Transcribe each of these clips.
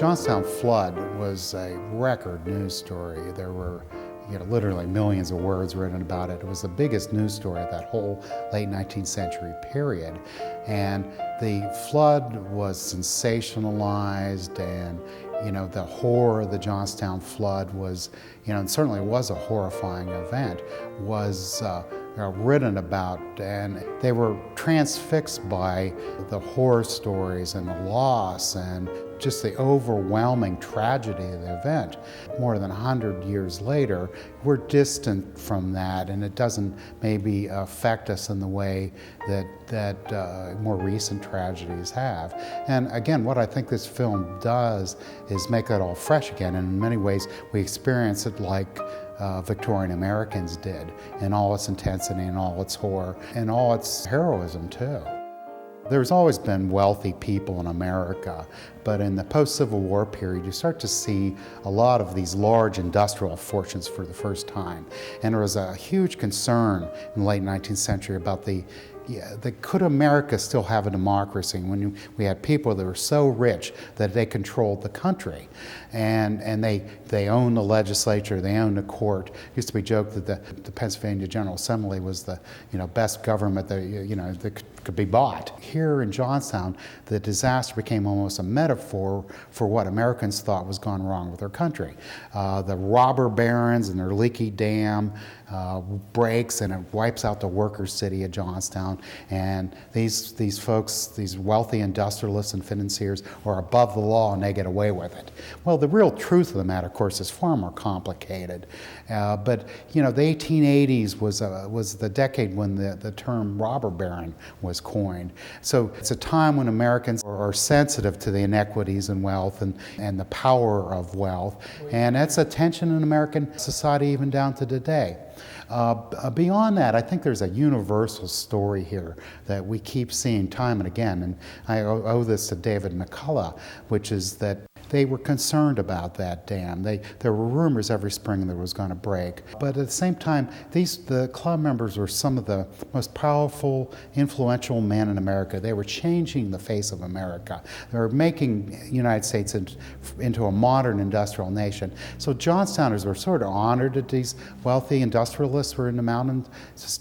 Johnstown flood was a record news story. There were literally millions of words written about it. It was the biggest news story of that whole late 19th century period. And the flood was sensationalized, and the horror of the Johnstown flood was, and certainly was a horrifying event, was written about, and they were transfixed by the horror stories and the loss and just the overwhelming tragedy of the event. More than 100 years later, we're distant from that, and it doesn't maybe affect us in the way that more recent tragedies have. And again, what I think this film does is make that all fresh again, and in many ways we experience it like Victorian Americans did, in all its intensity and all its horror and all its heroism too. There's always been wealthy people in America, but in the post-Civil War period, you start to see a lot of these large industrial fortunes for the first time. And there was a huge concern in the late 19th century about could America still have a democracy when we had people that were so rich that they controlled the country, and they owned the legislature, they owned the court. It used to be joked that the Pennsylvania General Assembly was the best government that could be bought. Here in Johnstown, the disaster became almost a metaphor for what Americans thought was gone wrong with their country. The robber barons and their leaky dam breaks, and it wipes out the worker city of Johnstown. And these folks, these wealthy industrialists and financiers, are above the law and they get away with it. Well, the real truth of the matter, of course, is far more complicated. But the 1880s was the decade when the term robber baron was coined. So it's a time when Americans are sensitive to the inequities in wealth and the power of wealth. And that's a tension in American society even down to today. Beyond that, I think there's a universal story here that we keep seeing time and again, and I owe this to David McCullough, which is that they were concerned about that dam. There were rumors every spring that it was going to break. But at the same time, the club members were some of the most powerful, influential men in America. They were changing the face of America. They were making the United States into a modern industrial nation. So Johnstowners were sort of honored that these wealthy industrialists were in the mountains,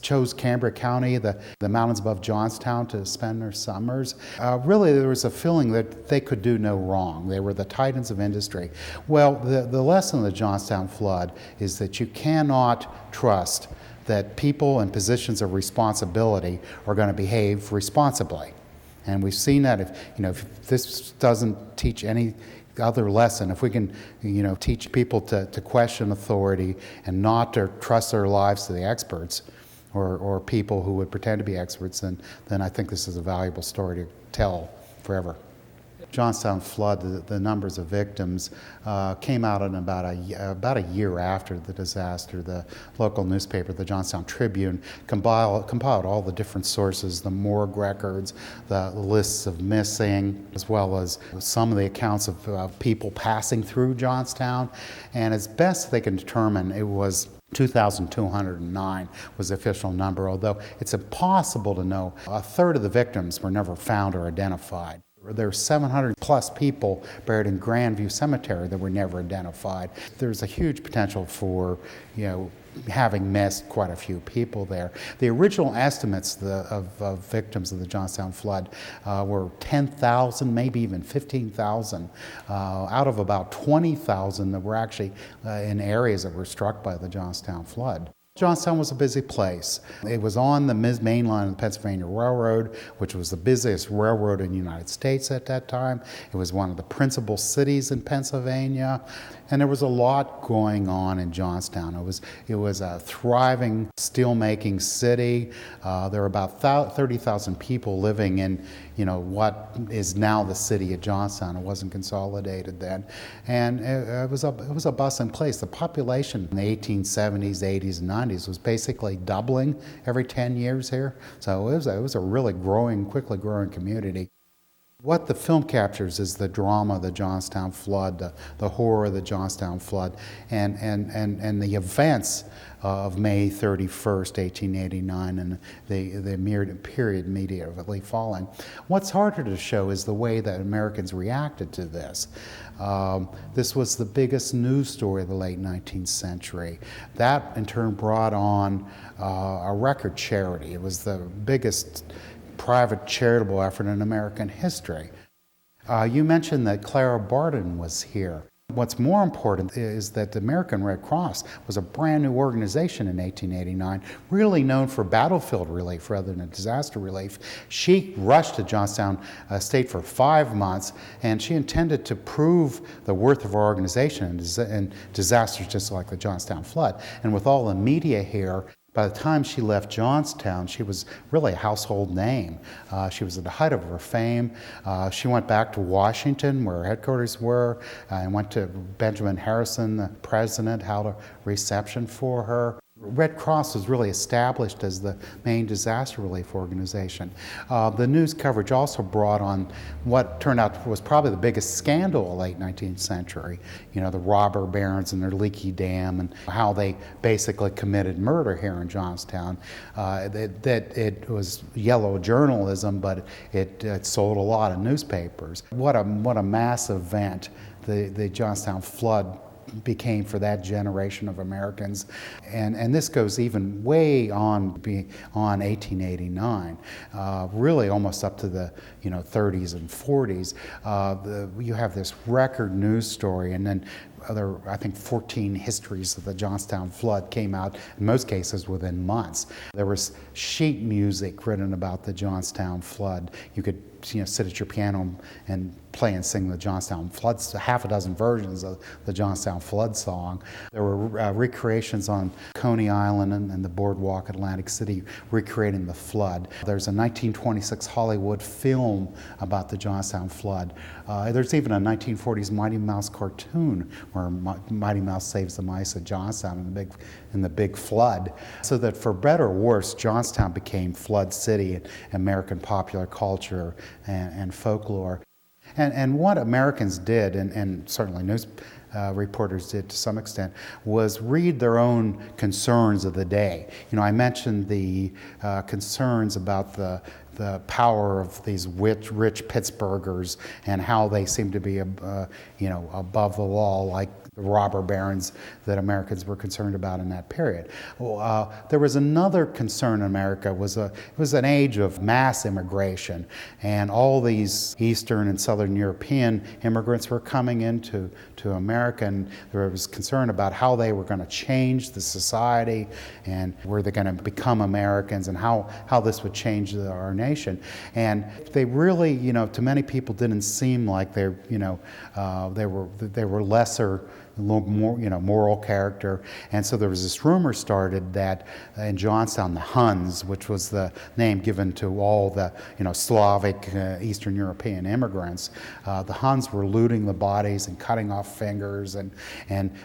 chose Cambria County, the mountains above Johnstown, to spend their summers. Really, there was a feeling that they could do no wrong. They were the titans of industry. Well, the lesson of the Johnstown flood is that you cannot trust that people in positions of responsibility are going to behave responsibly. And we've seen that if this doesn't teach any other lesson, if we can teach people to question authority and not to trust their lives to the experts or people who would pretend to be experts, then I think this is a valuable story to tell forever. Johnstown flood, the numbers of victims came out in about a year after the disaster. The local newspaper, the Johnstown Tribune, compiled all the different sources, the morgue records, the lists of missing, as well as some of the accounts of people passing through Johnstown. And as best they can determine, it was 2,209 was the official number, although it's impossible to know. A third of the victims were never found or identified. There are 700 plus people buried in Grandview Cemetery that were never identified. There's a huge potential for, having missed quite a few people there. The original estimates of victims of the Johnstown flood were 10,000, maybe even 15,000, out of about 20,000 that were actually in areas that were struck by the Johnstown flood. Johnstown was a busy place. It was on the main line of the Pennsylvania Railroad, which was the busiest railroad in the United States at that time. It was one of the principal cities in Pennsylvania, and there was a lot going on in Johnstown. It was a thriving steelmaking city. There were about 30,000 people living in what is now the city of Johnstown. It wasn't consolidated then, and it was a bustling place. The population in the 1870s, 80s, and 90s was basically doubling every 10 years here. So it was a really quickly growing community. What the film captures is the drama of the Johnstown flood, the horror of the Johnstown flood, and the events of May 31st, 1889, and the period immediately following. What's harder to show is the way that Americans reacted to this. This was the biggest news story of the late 19th century. That, in turn, brought on a record charity. It was the biggest private charitable effort in American history. You mentioned that Clara Barton was here. What's more important is that the American Red Cross was a brand new organization in 1889, really known for battlefield relief rather than disaster relief. She rushed to Johnstown, stayed for 5 months, and she intended to prove the worth of her organization in disasters just like the Johnstown flood. And with all the media here, by the time she left Johnstown, she was really a household name. She was at the height of her fame. She went back to Washington, where her headquarters were, and went to Benjamin Harrison, the president, held a reception for her. Red Cross was really established as the main disaster relief organization. The news coverage also brought on what turned out was probably the biggest scandal of the late 19th century. You know, the robber barons and their leaky dam, and how they basically committed murder here in Johnstown. That it was yellow journalism, but it sold a lot of newspapers. What a mass event the Johnstown flood became for that generation of Americans, and this goes even way on 1889, really almost up to the 30s and 40s. You have this record news story, and then I think 14 histories of the Johnstown flood came out, in most cases within months. There was sheet music written about the Johnstown flood. You could sit at your piano and play and sing the Johnstown flood, half a dozen versions of the Johnstown flood song. There were recreations on Coney Island and the boardwalk at Atlantic City recreating the flood. There's a 1926 Hollywood film about the Johnstown flood. There's even a 1940s Mighty Mouse cartoon where Mighty Mouse saves the mice at Johnstown in the big flood. So that for better or worse, Johnstown became Flood City in American popular culture and folklore. And what Americans did, and certainly news reporters did to some extent, was read their own concerns of the day. I mentioned the concerns about the power of these rich Pittsburghers and how they seem to be, above the law, like the robber barons that Americans were concerned about in that period. There was another concern in America. It was an age of mass immigration, and all these Eastern and Southern European immigrants were coming into America, and there was concern about how they were going to change the society, and were they going to become Americans, and how this would change our nation. And they really, to many people, didn't seem like they were lesser, a little more, moral character. And so there was this rumor started that in Johnstown, the Huns, which was the name given to all the, Slavic, Eastern European immigrants, the Huns were looting the bodies and cutting off fingers, and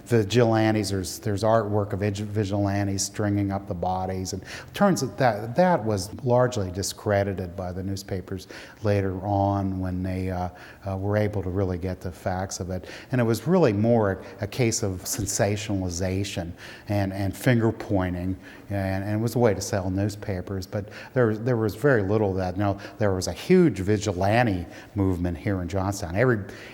vigilantes. There's artwork of vigilantes stringing up the bodies, and it turns out that was largely discredited by the newspapers later on when they were able to really get the facts of it. And it was really more a case of sensationalization and finger pointing, and it was a way to sell newspapers. But there was very little of that. There was a huge vigilante movement here in Johnstown.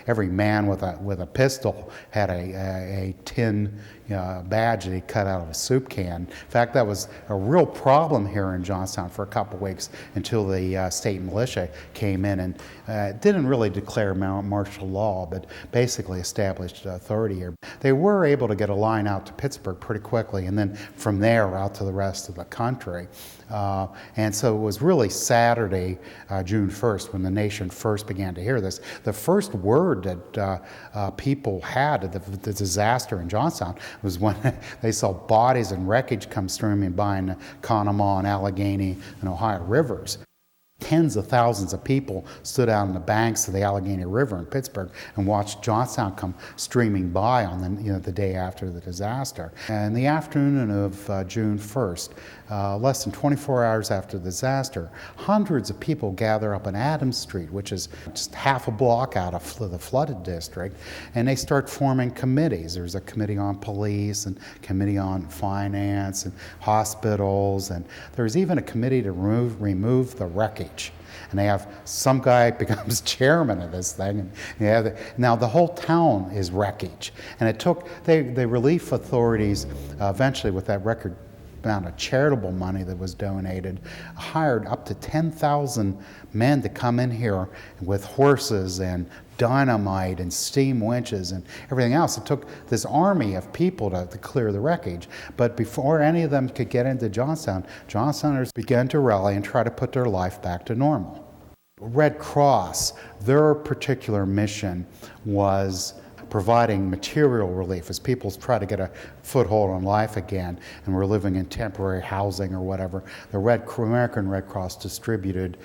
Every man with a pistol had a tin badge that he cut out of a soup can. In fact, that was a real problem here in Johnstown for a couple of weeks until the state militia came in and didn't really declare martial law, but basically established authority here. They were able to get a line out to Pittsburgh pretty quickly, and then from there out to the rest of the country. And so it was really Saturday, June 1st, when the nation first began to hear this. The first word that people had of the disaster in Johnstown was when they saw bodies and wreckage come streaming by in the Conemaugh and Allegheny and Ohio rivers. Tens of thousands of people stood out on the banks of the Allegheny River in Pittsburgh and watched Johnstown come streaming by on the day after the disaster. And the afternoon of June 1st, less than 24 hours after the disaster, hundreds of people gather up on Adams Street, which is just half a block out of the flooded district, and they start forming committees. There's a committee on police and committee on finance and hospitals, and there's even a committee to remove the wreckage. And they have some guy becomes chairman of this thing. And now the whole town is wreckage. And it took, the relief authorities eventually, with that record amount of charitable money that was donated, hired up to 10,000 men to come in here with horses and dynamite and steam winches and everything else. It took this army of people to clear the wreckage. But before any of them could get into Johnstown, Johnstowners began to rally and try to put their life back to normal. Red Cross, their particular mission was providing material relief as people try to get a foothold on life again and were living in temporary housing or whatever. The American Red Cross distributed,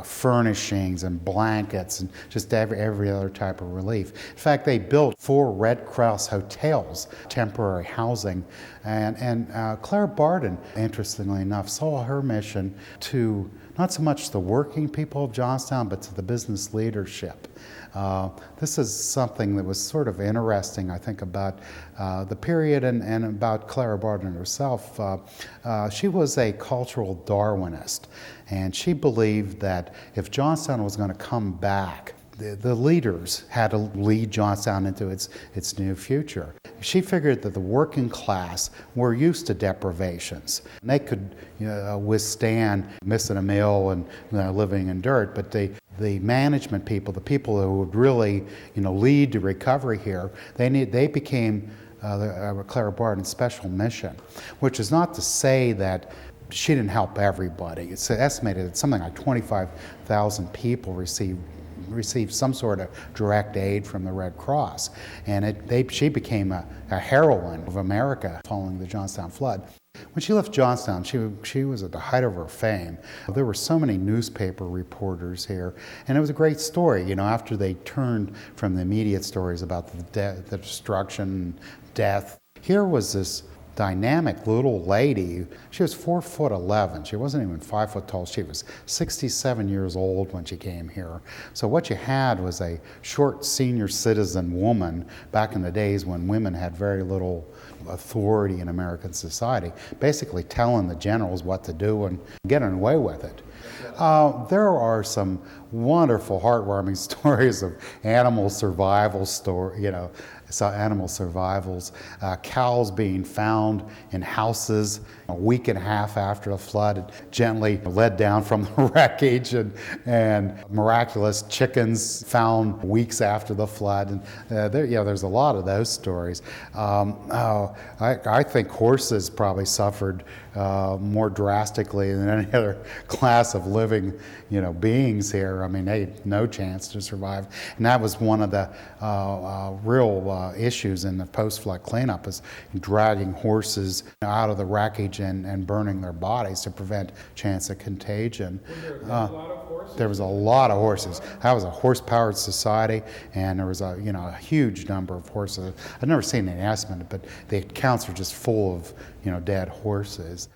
furnishings and blankets and just every other type of relief. In fact, they built 4 Red Cross hotels, temporary housing, and Clara Barton, interestingly enough, saw her mission to not so much the working people of Johnstown, but to the business leadership. This is something that was sort of interesting, I think, about the period and about Clara Barton herself. She was a cultural Darwinist, and she believed that if Johnstown was going to come back, the leaders had to lead Johnstown into its new future. She figured that the working class were used to deprivations. And they could withstand missing a meal and living in dirt, but the management people, the people who would really lead to recovery here, they became Clara Barton's special mission, which is not to say that she didn't help everybody. It's estimated that something like 25,000 people received some sort of direct aid from the Red Cross. And she became a heroine of America following the Johnstown flood. When she left Johnstown, she was at the height of her fame. There were so many newspaper reporters here, and it was a great story. After they turned from the immediate stories about the destruction, death, here was this dynamic little lady. She was 4'11". She wasn't even 5 foot tall. She was 67 years old when she came here. So what you had was a short senior citizen woman back in the days when women had very little authority in American society, basically telling the generals what to do and getting away with it. There are some wonderful, heartwarming stories of animal survival animal survivals, cows being found in houses a week and a half after the flood, gently led down from the wreckage, and miraculous chickens found weeks after the flood. And there's a lot of those stories. I think horses probably suffered more drastically than any other class of living beings here. I mean, they had no chance to survive. And that was one of the real issues in the post-flood cleanup, is dragging horses out of the wreckage and burning their bodies to prevent chance of contagion. There was a lot of horses. That was a horse-powered society, and there was a huge number of horses. I've never seen an estimate, but the accounts were just full of dead horses.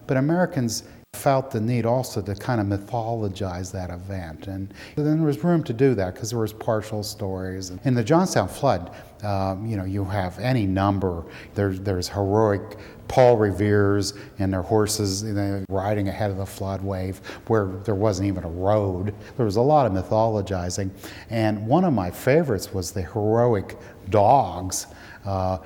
But Americans felt the need also to kind of mythologize that event, and then there was room to do that because there was partial stories. In the Johnstown flood, you have any number. There's heroic Paul Revere's and their horses riding ahead of the flood wave where there wasn't even a road. There was a lot of mythologizing, and one of my favorites was the heroic dogs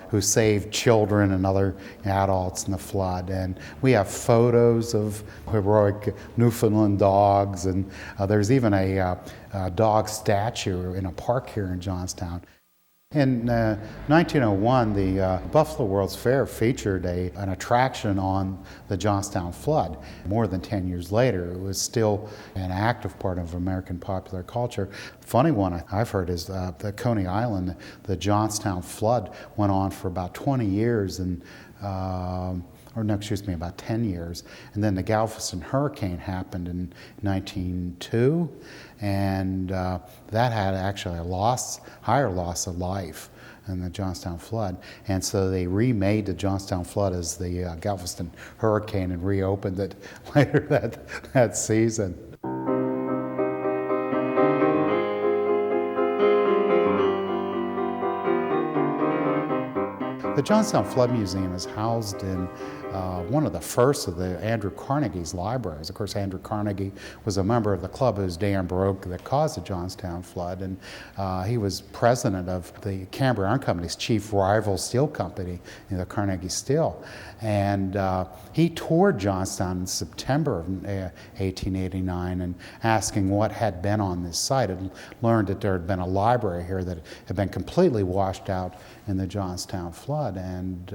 who saved children and other adults in the flood. And we have photos of heroic Newfoundland dogs, and there's even a dog statue in a park here in Johnstown. In 1901, the Buffalo World's Fair featured an attraction on the Johnstown flood. More than 10 years later, it was still an active part of American popular culture. Funny one I've heard is the Coney Island. The Johnstown flood went on for about 20 years, and or no, excuse me, about 10 years. And then the Galveston hurricane happened in 1902, and that had actually higher loss of life than the Johnstown flood. And so they remade the Johnstown flood as the Galveston hurricane and reopened it later that season. The Johnstown Flood Museum is housed in one of the first of the Andrew Carnegie's libraries. Of course, Andrew Carnegie was a member of the club whose dam broke that caused the Johnstown flood, and he was president of the Cambria Iron Company's chief rival steel company, the Carnegie Steel. And he toured Johnstown in September of 1889 and asking what had been on this site, and learned that there had been a library here that had been completely washed out in the Johnstown flood, and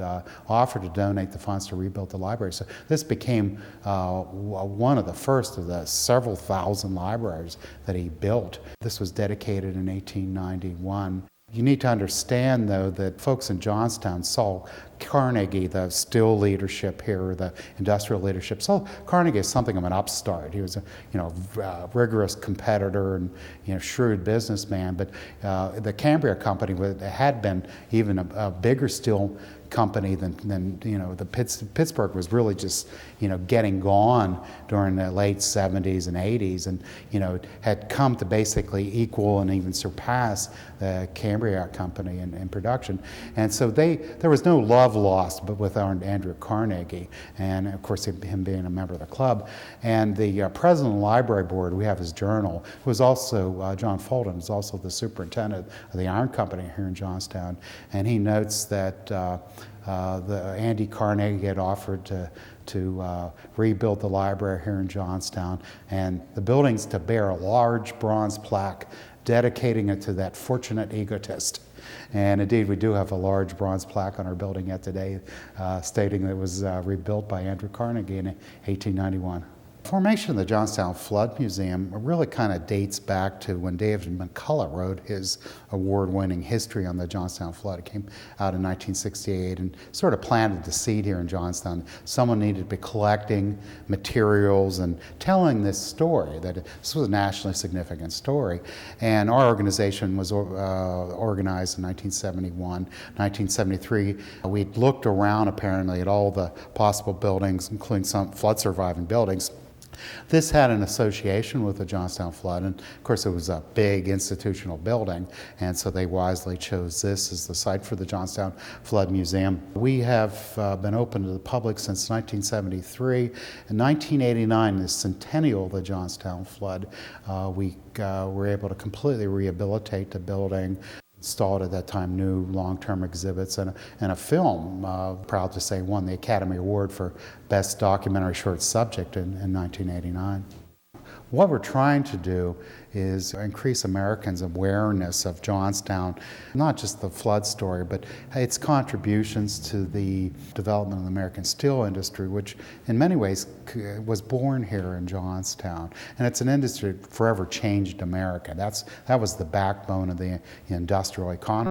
offered to donate the funds to rebuild the library. So this became one of the first of the several thousand libraries that he built. This was dedicated in 1891. You need to understand, though, that folks in Johnstown saw Carnegie, the steel leadership here, the industrial leadership, saw Carnegie as something of an upstart. He was a rigorous competitor and shrewd businessman. But the Cambria Company had been even a bigger steel company than the Pittsburgh was really just getting gone during the late 70s and 80s, and had come to basically equal and even surpass the Cambria Company in production. And so there was no love lost but with Andrew Carnegie, and of course him being a member of the club. And the president of the library board, we have his journal, who was also John Fulton, was also the superintendent of the Iron Company here in Johnstown, and he notes that Andy Carnegie had offered to rebuild the library here in Johnstown, and the building's to bear a large bronze plaque dedicating it to that fortunate egotist. And indeed, we do have a large bronze plaque on our building yet today stating that it was rebuilt by Andrew Carnegie in 1891. The formation of the Johnstown Flood Museum really kind of dates back to when David McCullough wrote his award-winning history on the Johnstown flood. It came out in 1968 and sort of planted the seed here in Johnstown. Someone needed to be collecting materials and telling this story, that this was a nationally significant story. And our organization was organized in 1971. 1973, we looked around apparently at all the possible buildings, including some flood-surviving buildings. This had an association with the Johnstown flood, and of course it was a big institutional building, and so they wisely chose this as the site for the Johnstown Flood Museum. We have been open to the public since 1973. In 1989, the centennial of the Johnstown flood, we were able to completely rehabilitate the building, installed at that time new long-term exhibits, and a film, proud to say, won the Academy Award for Best Documentary Short Subject in 1989. What we're trying to do is increase Americans' awareness of Johnstown, not just the flood story, but its contributions to the development of the American steel industry, which in many ways was born here in Johnstown. And it's an industry that forever changed America. That was the backbone of the industrial economy.